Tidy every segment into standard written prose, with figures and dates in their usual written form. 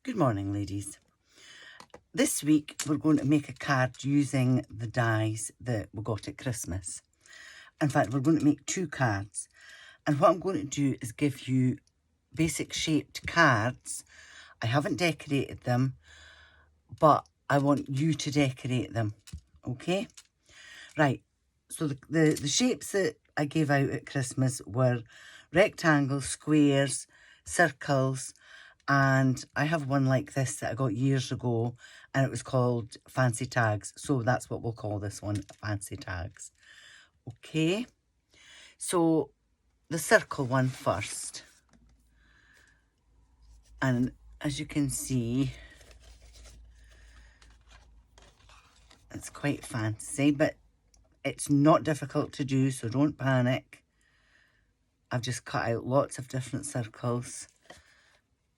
Good morning, ladies. This week we're going to make a card using the dies that we got at Christmas. In fact, we're going to make two cards. And what I'm going to do is give you basic shaped cards. I haven't decorated them, but I want you to decorate them. Okay? Right. So the shapes that I gave out at Christmas were rectangles, squares, circles, and I have one like this that I got years ago, and it was called Fancy Tags. So that's what we'll call this one, Fancy Tags. Okay, so the circle one first. And as you can see, it's quite fancy, but it's not difficult to do, so don't panic. I've just cut out lots of different circles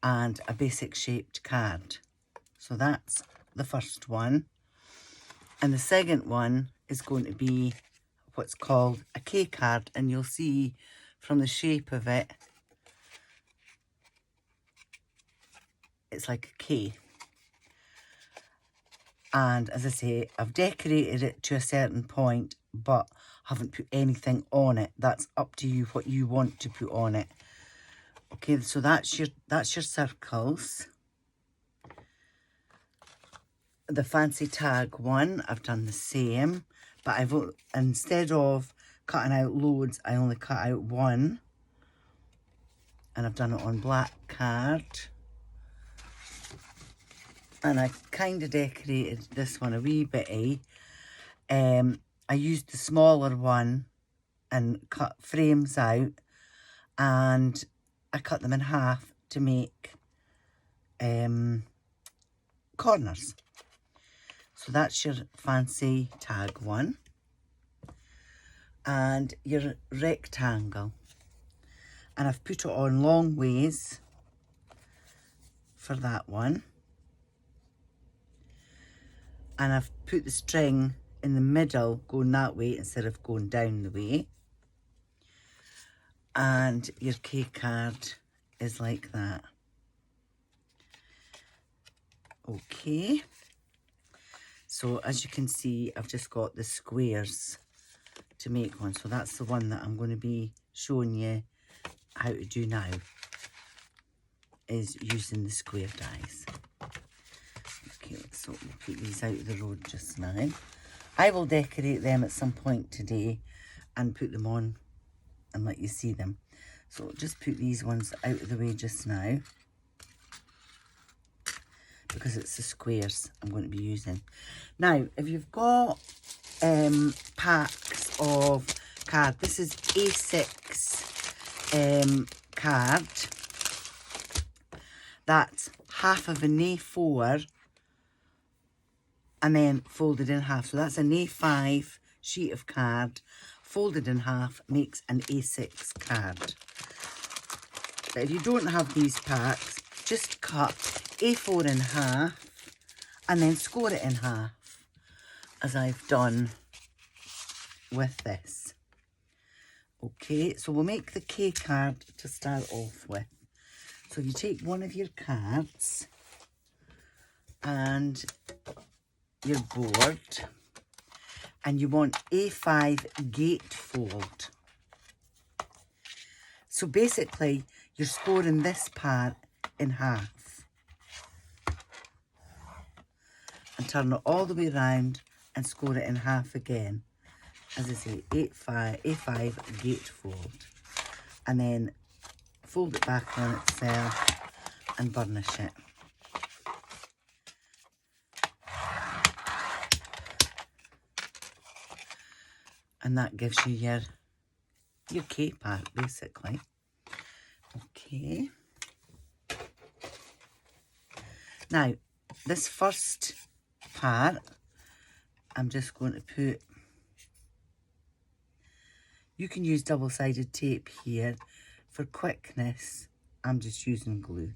and a basic shaped card. So that's the first one. And the second one is going to be what's called a K card, and you'll see from the shape of it, it's like a K. And as I say, I've decorated it to a certain point, but haven't put anything on it. That's up to you what you want to put on it. Okay, so that's your circles. The Fancy Tag one, I've done the same, but instead of cutting out loads, I only cut out one, and I've done it on black card. And I kind of decorated this one a wee bitty. I used the smaller one and cut frames out, and I cut them in half to make corners. So that's your Fancy Tag one. And your rectangle. And I've put it on long ways for that one. And I've put the string in the middle going that way instead of going down the way. And your K card is like that. Okay. So as you can see, I've just got the squares to make one. So that's the one that I'm going to be showing you how to do now, is using the square dies. Okay, so we'll put these out of the road just now. I will decorate them at some point today and put them on and let you see them. So just put these ones out of the way just now, because it's the squares I'm going to be using. Now, if you've got packs of card, this is A6 card. That's half of an A4 and then folded in half. So that's an A5 sheet of card folded in half makes an A6 card. But if you don't have these packs, just cut A4 in half and then score it in half, as I've done with this. Okay, so we'll make the K card to start off with. So you take one of your cards and your board, and you want A5 gatefold. So basically, you're scoring this part in half and turn it all the way around and score it in half again. As I say, A5 gatefold, and then fold it back on itself and burnish it. And that gives you your K part, basically. Okay. Now, this first part, I'm just going to put, you can use double-sided tape here. For quickness, I'm just using glue.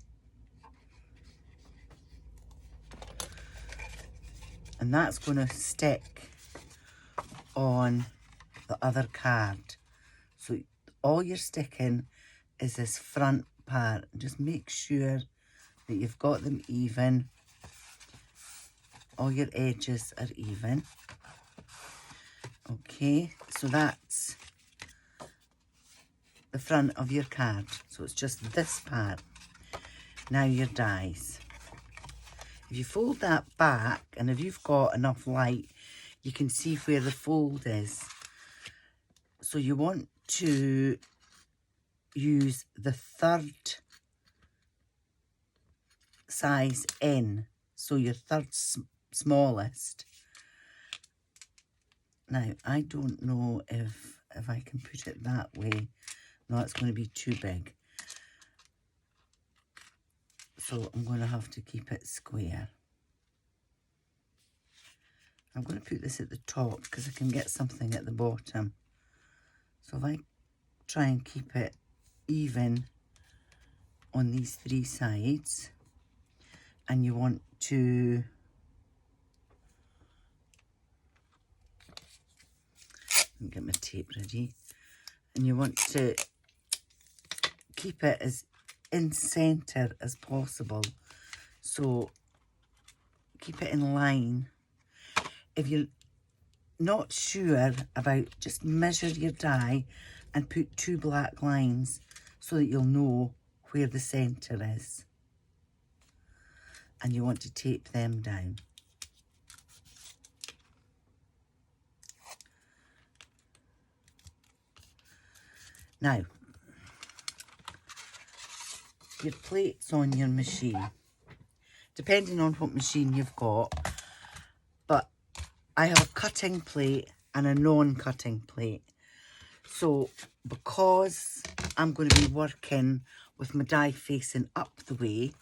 And that's going to stick on the other card. So all you're sticking is this front part. Just make sure that you've got them even. All your edges are even. Okay, so that's the front of your card. So it's just this part. Now your dies. If you fold that back, and if you've got enough light, you can see where the fold is. So you want to use the third size in, so your third smallest. Now, I don't know if I can put it that way. No, it's going to be too big. So I'm going to have to keep it square. I'm going to put this at the top because I can get something at the bottom. So if I try and keep it even on these three sides, and you want to get my tape ready, and you want to keep it as in center as possible, so keep it in line. If you're not sure about, just measure your die and put 2 black lines so that you'll know where the center is, and you want to tape them down. Now, your plates on your machine, depending on what machine you've got, but I have a cutting plate and a non-cutting plate. So because I'm going to be working with my die facing up the way,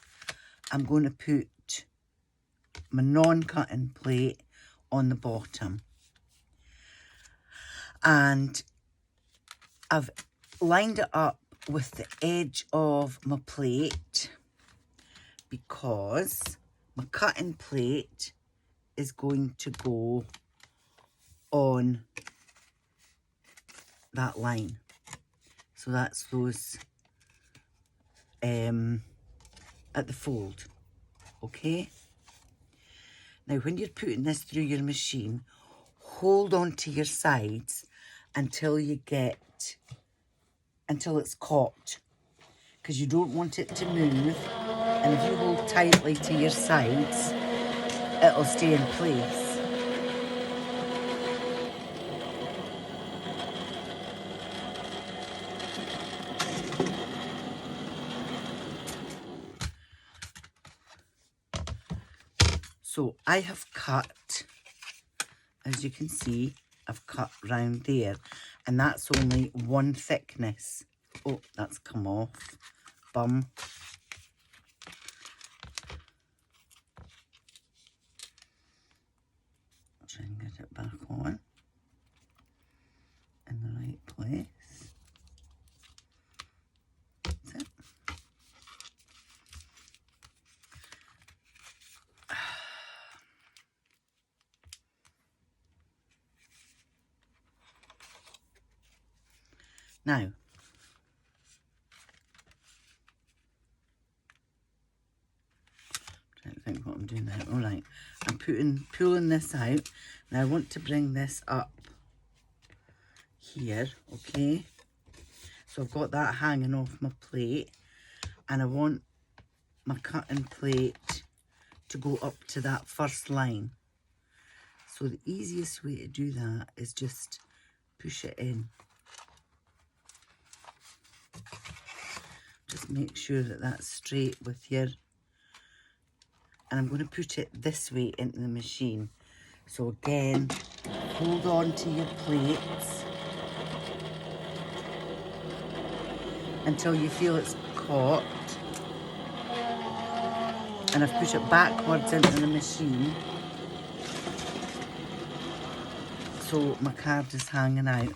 I'm going to put my non-cutting plate on the bottom. And I've lined it up with the edge of my plate because my cutting plate is going to go on that line. So that's those at the fold. Okay? Now when you're putting this through your machine, hold on to your sides until it's caught, because you don't want it to move, and if you hold tightly to your sides, it'll stay in place. So I have cut, as you can see, I've cut round there, and that's only one thickness. Oh, that's come off. Bum. Try and get it back on in the right place. That's it. Now, I don't think what I'm doing there. All right, I'm pulling this out. Now I want to bring this up here, okay? So I've got that hanging off my plate, and I want my cutting plate to go up to that first line. So the easiest way to do that is just push it in. Just make sure that that's straight with your, and I'm going to put it this way into the machine. So again, hold on to your plates until you feel it's caught, and I've put it backwards into the machine so my card is hanging out,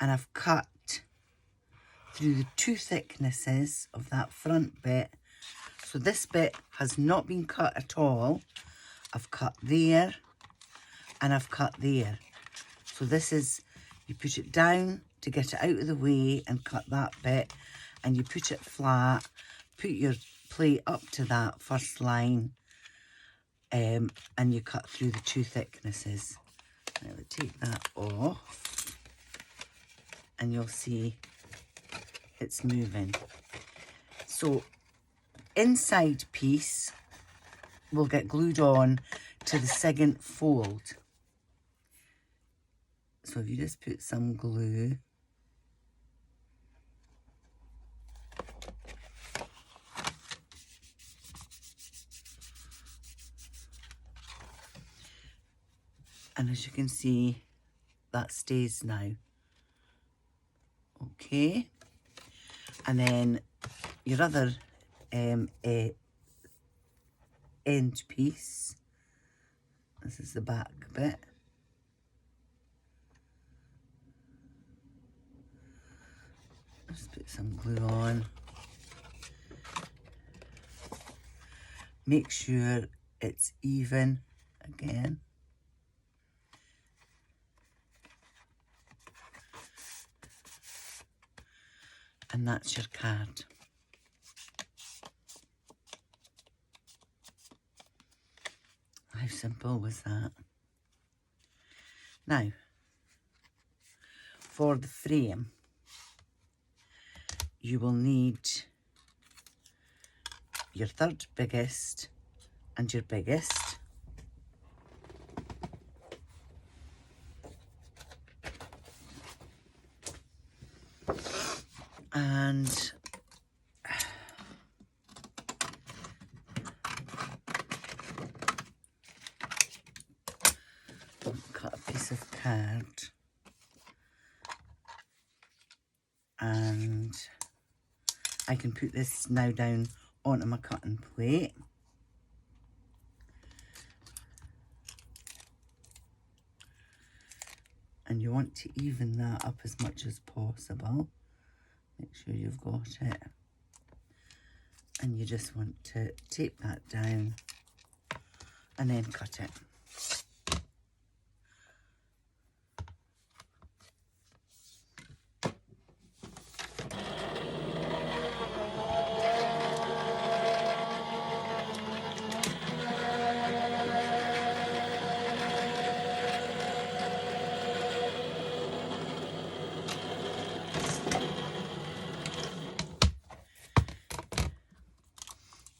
and I've cut through the 2 thicknesses of that front bit. So this bit has not been cut at all. I've cut there and I've cut there. So this is, you put it down to get it out of the way and cut that bit, and you put it flat, put your play up to that first line, and you cut through the two thicknesses. Now we'll take that off and you'll see it's moving. So inside piece will get glued on to the second fold. So if you just put some glue, and as you can see, that stays now. Okay, and then your other end piece, this is the back bit. Just put some glue on. Make sure it's even again. And that's your card. How simple was that? Now, for the frame, you will need your third biggest and your biggest. And cut a piece of card, and I can put this now down onto my cutting plate. And you want to even that up as much as possible. Make sure you've got it. And you just want to tape that down and then cut it.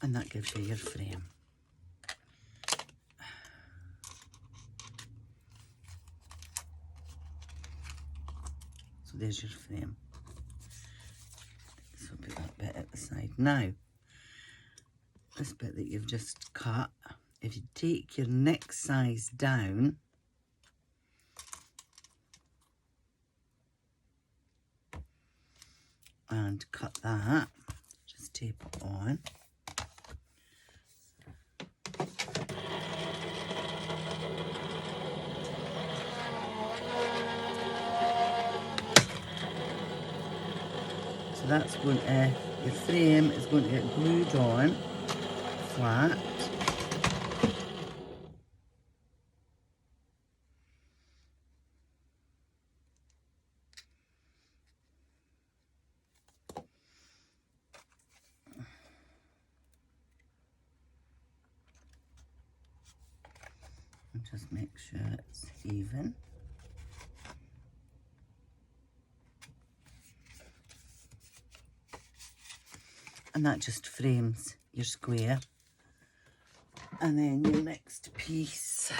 And that gives you your frame. So there's your frame. So put that bit at the side. Now, this bit that you've just cut, if you take your next size down, and cut that, just tape it on. So that's going to, your frame is going to get glued on flat. And just make sure it's even. And that just frames your square. And then your next piece,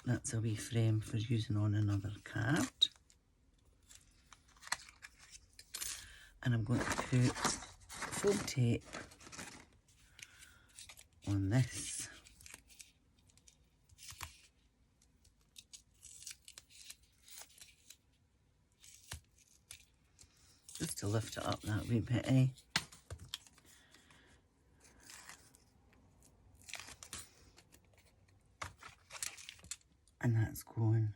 that's a wee frame for using on another card. And I'm going to put foam tape on this. Just to lift it up that wee bit, eh? And that's going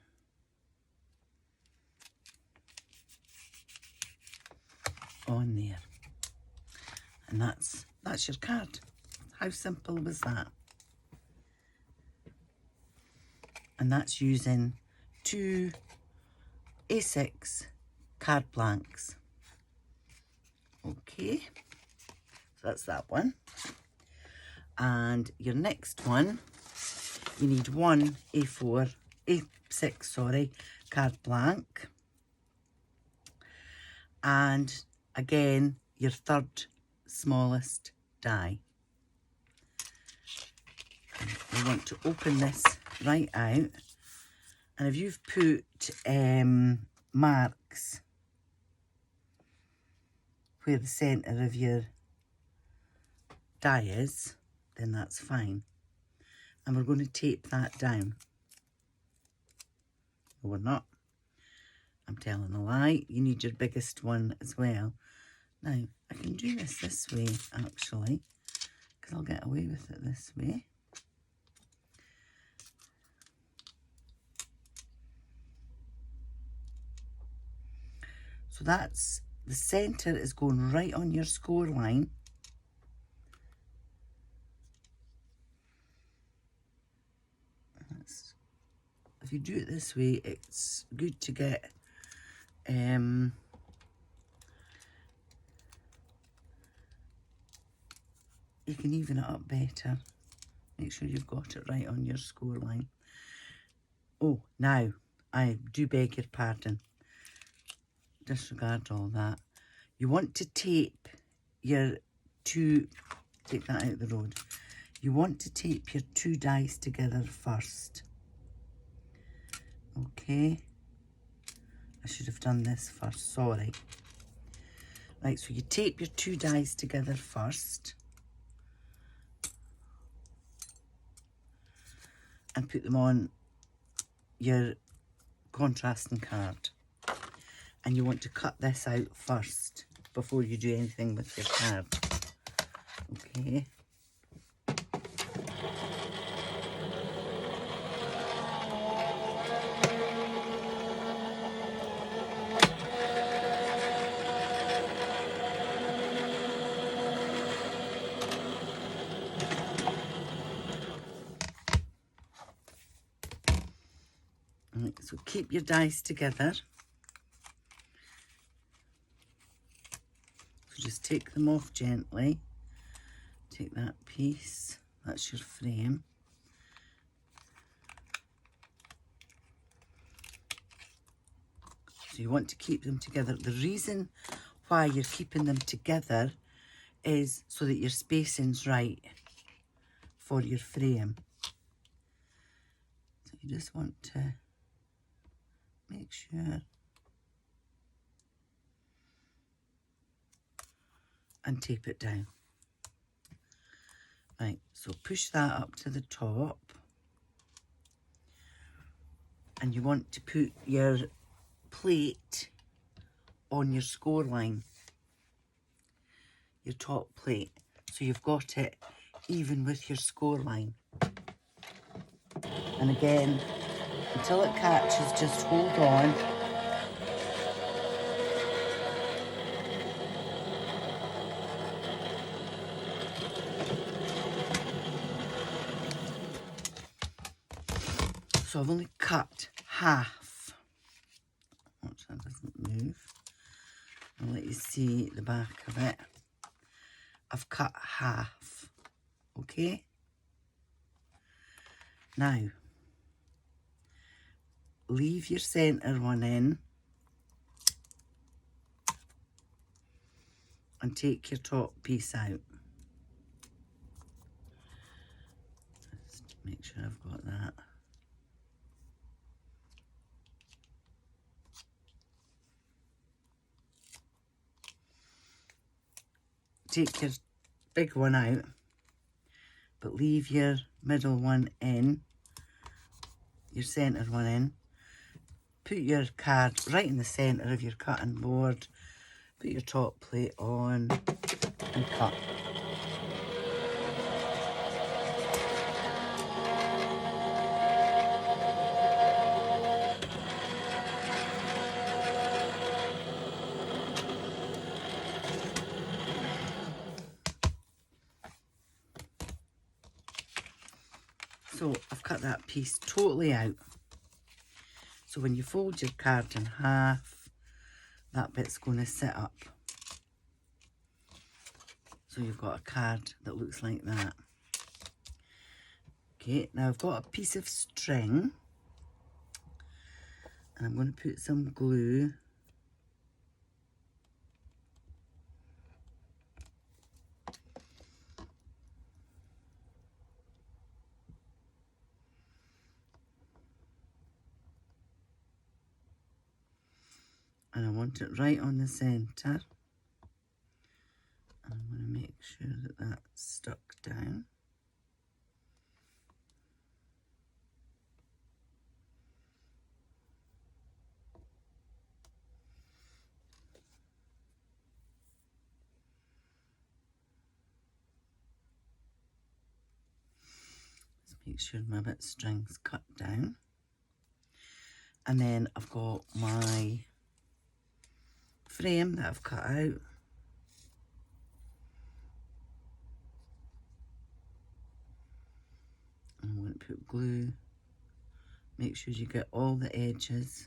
on there. And that's your card. How simple was that? And that's using two A6 card blanks. Okay, so that's that one. And your next one, you need one A6, sorry, card blank. And again, your third smallest die. And we want to open this right out. And if you've put marks where the centre of your die is, then that's fine. And we're going to tape that down. No, we're not. I'm telling a lie. You need your biggest one as well. Now, I can do this way, actually, because I'll get away with it this way. So that's, the centre is going right on your score line. If you do it this way, it's good to get you can even it up better. Make sure you've got it right on your score line. Oh, now, I do beg your pardon. Disregard all that. You want to tape your two, take that out of the road. You want to tape your two dies together first. Okay. I should have done this first, sorry. Right, so you tape your two dies together first. And put them on your contrasting card. And you want to cut this out first before you do anything with your card. Okay. Right, so keep your dice together. So just take them off gently. Take that piece. That's your frame. So you want to keep them together. The reason why you're keeping them together is so that your spacing's right for your frame. So you just want to make sure and tape it down. Right, so push that up to the top. And you want to put your plate on your score line. Your top plate. So you've got it even with your score line. And again, until it catches, just hold on. So I've only cut half. Watch, that doesn't move. I'll let you see the back of it. I've cut half. Okay? Now, leave your centre one in and take your top piece out. Just make sure I've got that. Take your big one out, but leave your middle one in, your centre one in. Put your card right in the centre of your cutting board. Put your top plate on and cut. So I've cut that piece totally out. So when you fold your card in half, that bit's going to sit up. So you've got a card that looks like that. Okay, now I've got a piece of string and I'm going to put some glue and I want it right on the centre. And I'm going to make sure that that's stuck down. Just make sure my bit of string's cut down. And then I've got my frame that I've cut out. I'm going to put glue. Make sure you get all the edges.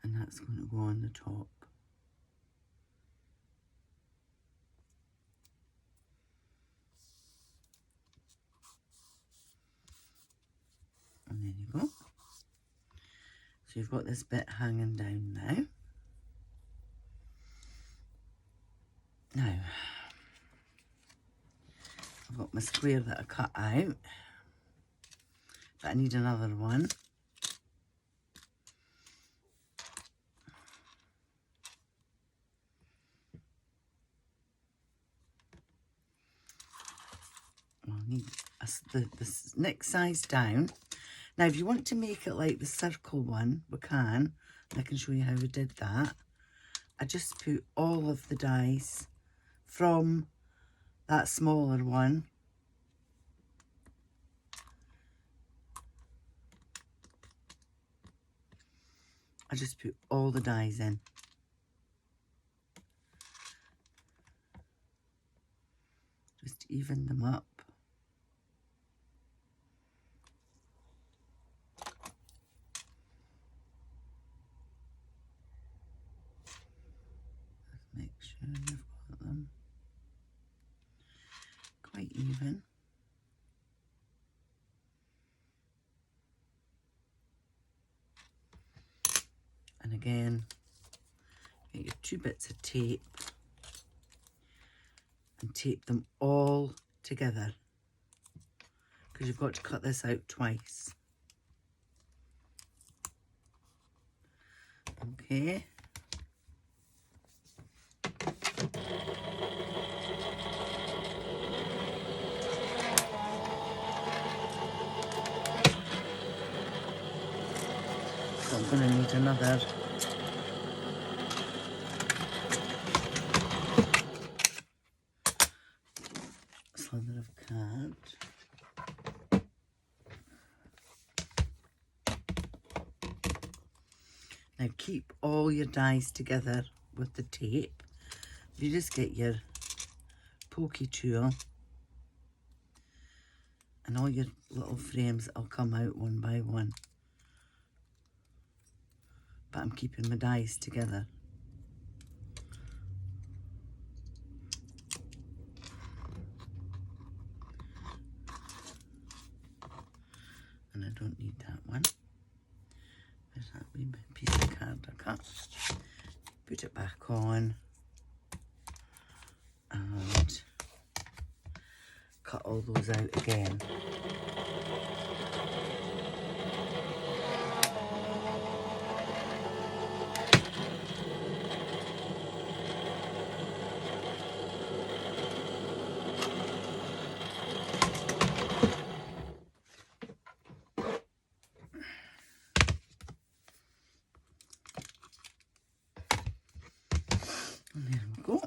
And that's going to go on the top. And there you go. So you've got this bit hanging down now. Now, I've got my square that I cut out, but I need another one. I'll need the next size down. Now, if you want to make it like the circle one, we can. I can show you how we did that. I just put all of the dies from that smaller one I just put all the dies in. Just even them up. Just make sure you've got them quite even. And again, get your 2 bits of tape and tape them all together, because you've got to cut this out twice. Okay. So I'm going to need another slither of card. Now keep all your dies together with the tape. You just get your pokey tool and all your little frames will come out one by one. But I'm keeping my dies together. And I don't need that one. There's that wee piece of card I cut. Put it back on and cut all those out again. And there we go.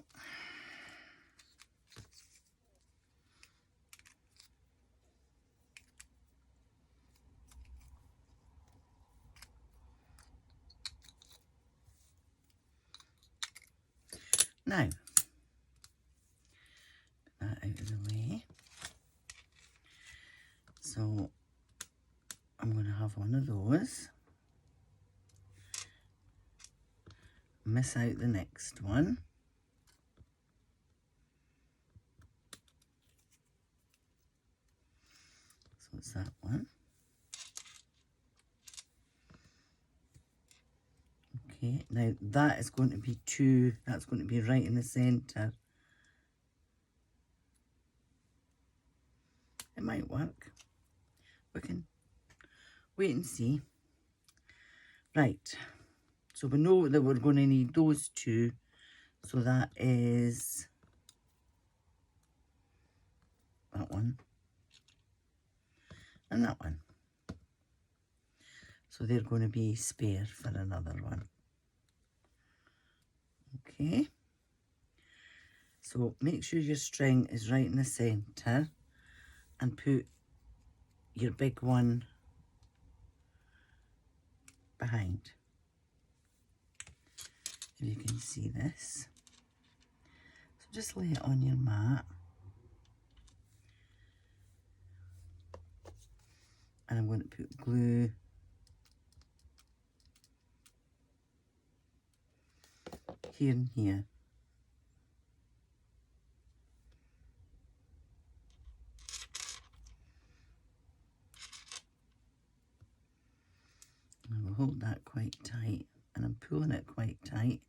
Now, put that out of the way. So I'm going to have one of those. Miss out the next one. So it's that one. Okay, now that is going to be two, that's going to be right in the centre. It might work. We can wait and see. Right, so we know that we're going to need those two. So that is that one and that one. So they're going to be spare for another one. Okay, so make sure your string is right in the centre and put your big one behind. If you can see this. So just lay it on your mat. And I'm going to put glue here and here. And I will hold that quite tight, and I'm pulling it quite tight.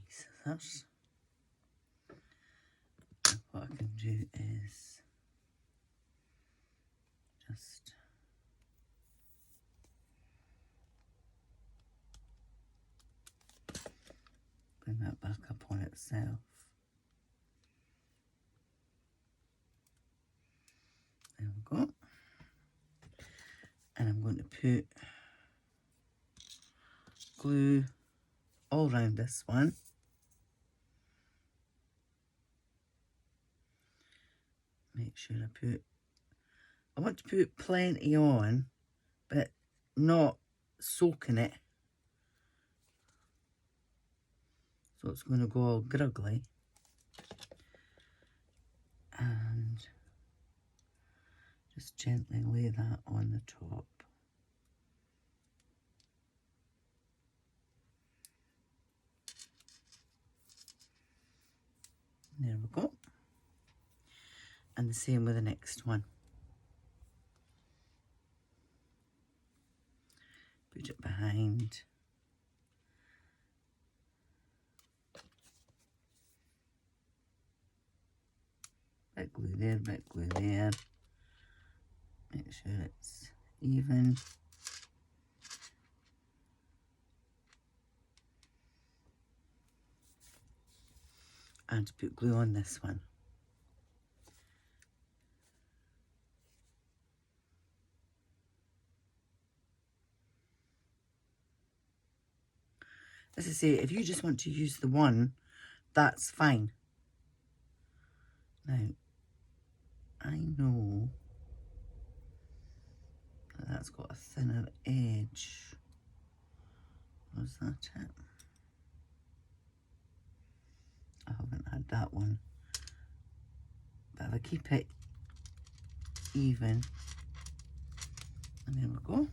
Scissors. And what I can do is just bring that back up on itself. There we go. And I'm going to put glue all around this one. Make sure I want to put plenty on, but not soaking it. So it's going to go all gruggly. And just gently lay that on the top. There we go. And the same with the next one. Put it behind. Bit glue there, bit glue there. Make sure it's even. And put glue on this one. As I say, if you just want to use the one, that's fine. Now, I know that that's got a thinner edge. Was that it? I haven't had that one. But if I keep it even, and there we go.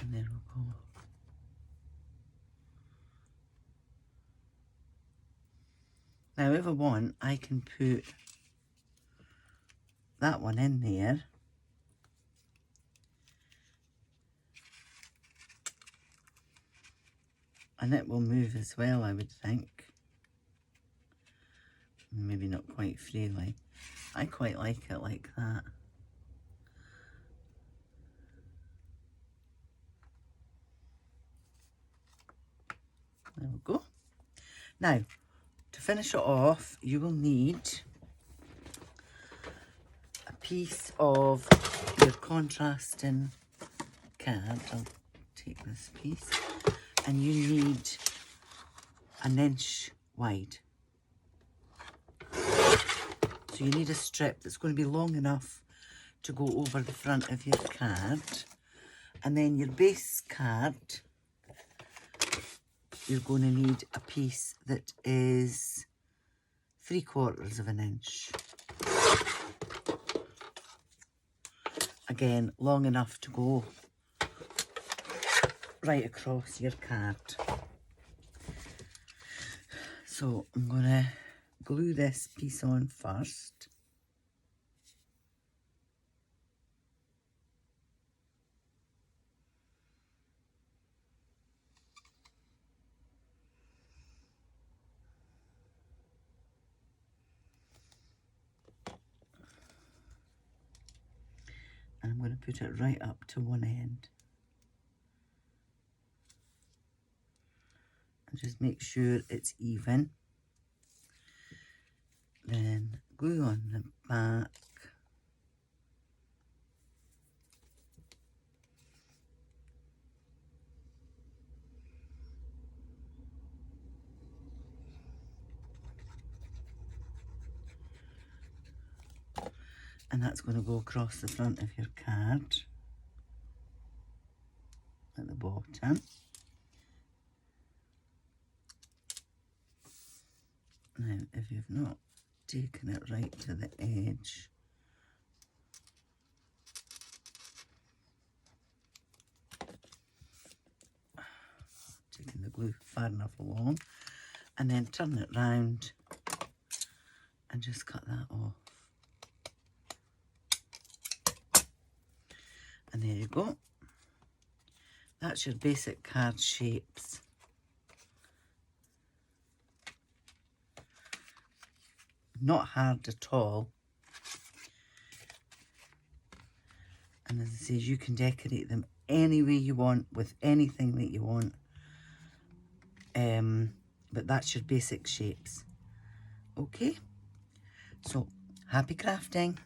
And there we go. Now if I want, I can put that one in there. And it will move as well, I would think. Maybe not quite freely. I quite like it like that. There we go. Now, to finish it off, you will need a piece of your contrasting card. I'll take this piece, and you need an inch wide. So you need a strip that's going to be long enough to go over the front of your card. And then your base card, you're going to need a piece that is 3/4 of an inch. Again, long enough to go right across your card. So I'm going to glue this piece on first. And I'm going to put it right up to one end. And just make sure it's even. Then glue on the back. And that's going to go across the front of your card at the bottom. Now, if you've not taken it right to the edge, taking the glue far enough along, and then turn it round and just cut that off. And there you go. That's your basic card shapes. Not hard at all. And as I say, you can decorate them any way you want with anything that you want. But that's your basic shapes. Okay, so happy crafting.